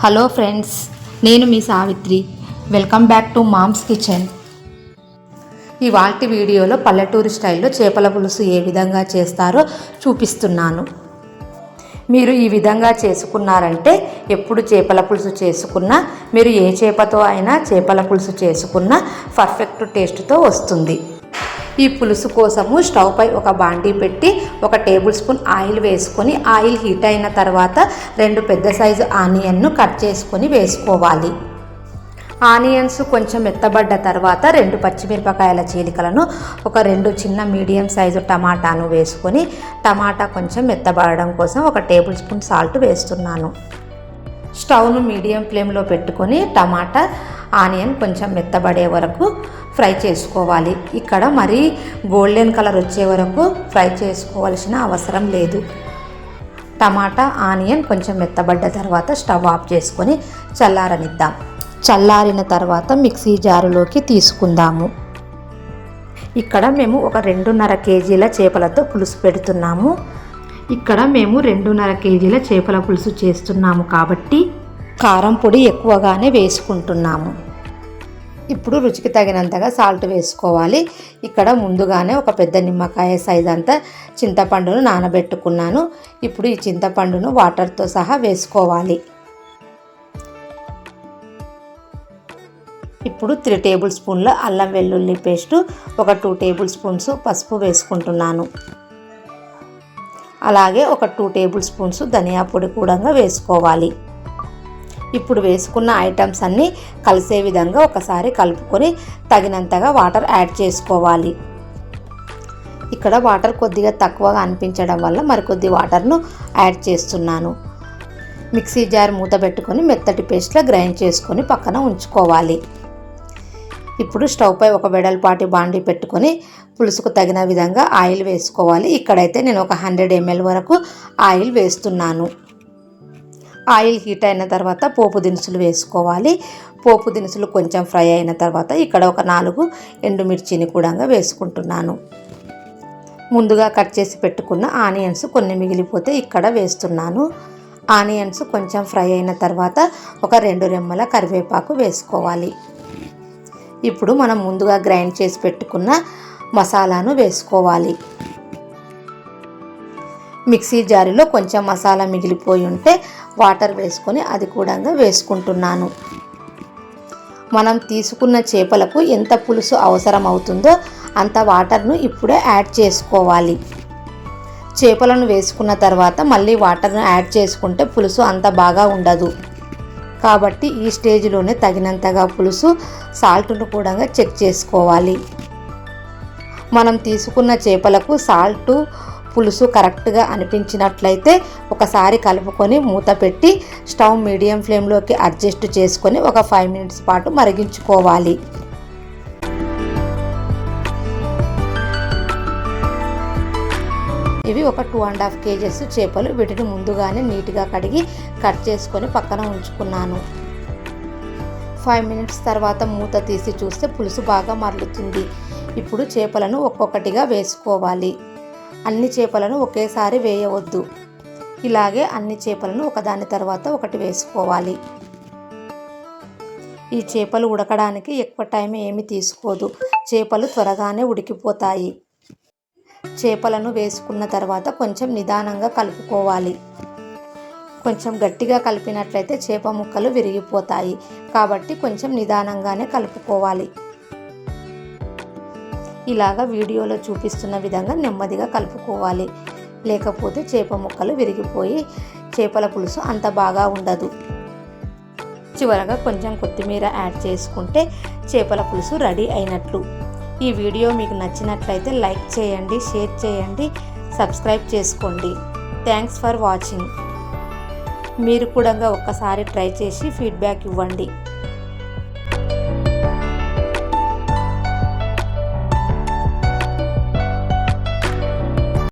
Hello friends, నేను మీ Savitri. Welcome back to mom's kitchen. ఇవాల్టి వీడియోలో పల్లెటూరు స్టైల్లో చేపల పులుసు ఏ విధంగా చేస్తారో చూపిస్తున్నాను. మీరు ఈ విధంగా చేసుకున్నారంటే ఎప్పుడు చేపల పులుసు చేసుకున్నా, మీరు ఏ చేపతో అయినా చేపల పులుసు చేసుకున్నా పర్ఫెక్ట్ టేస్ట్తో వస్తుంది. ఈ పులుసు కోసము స్టవ్ పై ఒక బాండీ పెట్టి 1 టేబుల్ స్పూన్ ఆయిల్ వేసుకొని, ఆయిల్ హీట్ అయిన తర్వాత 2 పెద్ద సైజు ఆనియన్ను కట్ చేసుకొని వేసుకోవాలి. ఆనియన్స్ కొంచెం మెత్తబడ్డ తర్వాత 2 పచ్చిమిరపకాయల చీలికలను, ఒక 2 చిన్న మీడియం సైజు టమాటాను వేసుకొని, టమాటా కొంచెం మెత్తబడడం కోసం 1 టేబుల్ స్పూన్ సాల్ట్ వేస్తున్నాను. స్టవ్ను మీడియం ఫ్లేమ్లో పెట్టుకొని టమాటా ఆనియన్ కొంచెం మెత్తబడే వరకు ఫ్రై చేసుకోవాలి. ఇక్కడ మరీ గోల్డెన్ కలర్ వచ్చే వరకు ఫ్రై చేసుకోవాల్సిన అవసరం లేదు. టమాటా ఆనియన్ కొంచెం మెత్తబడ్డ తర్వాత స్టవ్ ఆఫ్ చేసుకొని చల్లారనిద్దాం. చల్లారిన తర్వాత మిక్సీ జారులోకి తీసుకుందాము. ఇక్కడ మేము ఒక 2.5 కేజీల చేపలతో పులుసు పెడుతున్నాము. ఇక్కడ మేము 2.5 కేజీల చేపల పులుసు చేస్తున్నాము కాబట్టి కారం పొడి ఎక్కువగానే వేసుకుంటున్నాము. ఇప్పుడు రుచికి తగినంతగా సాల్ట్ వేసుకోవాలి. ఇక్కడ ముందుగానే ఒక పెద్ద నిమ్మకాయ సైజ్ అంతా చింతపండును నానబెట్టుకున్నాను. ఇప్పుడు ఈ చింతపండును వాటర్తో సహా వేసుకోవాలి. ఇప్పుడు 3 టేబుల్ స్పూన్ల అల్లం వెల్లుల్లి పేస్టు, ఒక 2 టేబుల్ స్పూన్స్ పసుపు వేసుకుంటున్నాను. అలాగే ఒక 2 టేబుల్ స్పూన్స్ ధనియా పొడి కూడా వేసుకోవాలి. ఇప్పుడు వేసుకున్న ఐటమ్స్ అన్నీ కలిసే విధంగా ఒకసారి కలుపుకొని తగినంతగా వాటర్ యాడ్ చేసుకోవాలి. ఇక్కడ వాటర్ కొద్దిగా తక్కువగా అనిపించడం వల్ల మరికొద్ది వాటర్ను యాడ్ చేస్తున్నాను. మిక్సీ జార్ మూత పెట్టుకొని మెత్తటి పేస్ట్లా గ్రైండ్ చేసుకొని పక్కన ఉంచుకోవాలి. ఇప్పుడు స్టవ్ పై ఒక వెడల్పాటి బాండీ పెట్టుకొని పులుసుకు తగిన విధంగా ఆయిల్ వేసుకోవాలి. ఇక్కడైతే నేను ఒక 100 ml వరకు ఆయిల్ వేస్తున్నాను. ఆయిల్ హీట్ అయిన తర్వాత పోపు దినుసులు వేసుకోవాలి. పోపు దినుసులు కొంచెం ఫ్రై అయిన తర్వాత ఇక్కడ ఒక 4 ఎండుమిర్చిని కూడా వేసుకుంటున్నాను. ముందుగా కట్ చేసి పెట్టుకున్న ఆనియన్స్ కొన్ని మిగిలిపోతే ఇక్కడ వేస్తున్నాను. ఆనియన్స్ కొంచెం ఫ్రై అయిన తర్వాత ఒక 2 రెమ్మల కరివేపాకు వేసుకోవాలి. ఇప్పుడు మనం ముందుగా గ్రైండ్ చేసి పెట్టుకున్న మసాలాను వేసుకోవాలి. మిక్సీ జారులో కొంచెం మసాలా మిగిలిపోయి ఉంటే వాటర్ వేసుకొని అది కూడా వేసుకుంటున్నాను. మనం తీసుకున్న చేపలకు ఎంత పులుసు అవసరం అవుతుందో అంత వాటర్ను ఇప్పుడే యాడ్ చేసుకోవాలి. చేపలను వేసుకున్న తర్వాత మళ్ళీ వాటర్ను యాడ్ చేసుకుంటే పులుసు అంత బాగా ఉండదు. కాబట్టి ఈ స్టేజ్లోనే తగినంతగా పులుసు, సాల్ట్ను కూడా చెక్ చేసుకోవాలి. మనం తీసుకున్న చేపలకు సాల్టు, పులుసు కరెక్ట్గా అనిపించినట్లయితే ఒకసారి కలుపుకొని మూత పెట్టి స్టవ్ మీడియం ఫ్లేమ్లోకి అడ్జస్ట్ చేసుకొని ఒక 5 మినిట్స్ పాటు మరిగించుకోవాలి. ఇవి ఒక 2.5 కేజెస్ చేపలు. వీటిని ముందుగానే నీట్గా కడిగి కట్ చేసుకొని పక్కన ఉంచుకున్నాను. 5 మినిట్స్ తర్వాత మూత తీసి చూస్తే పులుసు బాగా మరలుతుంది. ఇప్పుడు చేపలను ఒక్కొక్కటిగా వేసుకోవాలి. అన్ని చేపలను ఒకేసారి వేయవద్దు. ఇలాగే అన్ని చేపలను ఒకదాని తర్వాత ఒకటి వేసుకోవాలి. ఈ చేపలు ఉడకడానికి ఎక్కువ టైం ఏమి తీసుకోదు. చేపలు త్వరగానే ఉడికిపోతాయి. చేపలను వేసుకున్న తర్వాత కొంచెం నిదానంగా కలుపుకోవాలి. కొంచెం గట్టిగా కలిపినట్లయితే చేప ముక్కలు విరిగిపోతాయి. కాబట్టి కొంచెం నిదానంగానే కలుపుకోవాలి. ఇలాగా వీడియోలో చూపిస్తున్న విధంగా నెమ్మదిగా కలుపుకోవాలి. లేకపోతే చేప ముక్కలు విరిగిపోయి చేపల పులుసు అంత బాగా ఉండదు. చివరగా కొంచెం కొత్తిమీర యాడ్ చేసుకుంటే చేపల పులుసు రెడీ అయినట్లు. ఈ వీడియో మీకు నచ్చినట్లయితే లైక్ చేయండి, షేర్ చేయండి, సబ్స్క్రైబ్ చేసుకోండి. Thanks for watching. మీరు కూడా ఒక్కసారి ట్రై చేసి ఫీడ్బ్యాక్ ఇవ్వండి.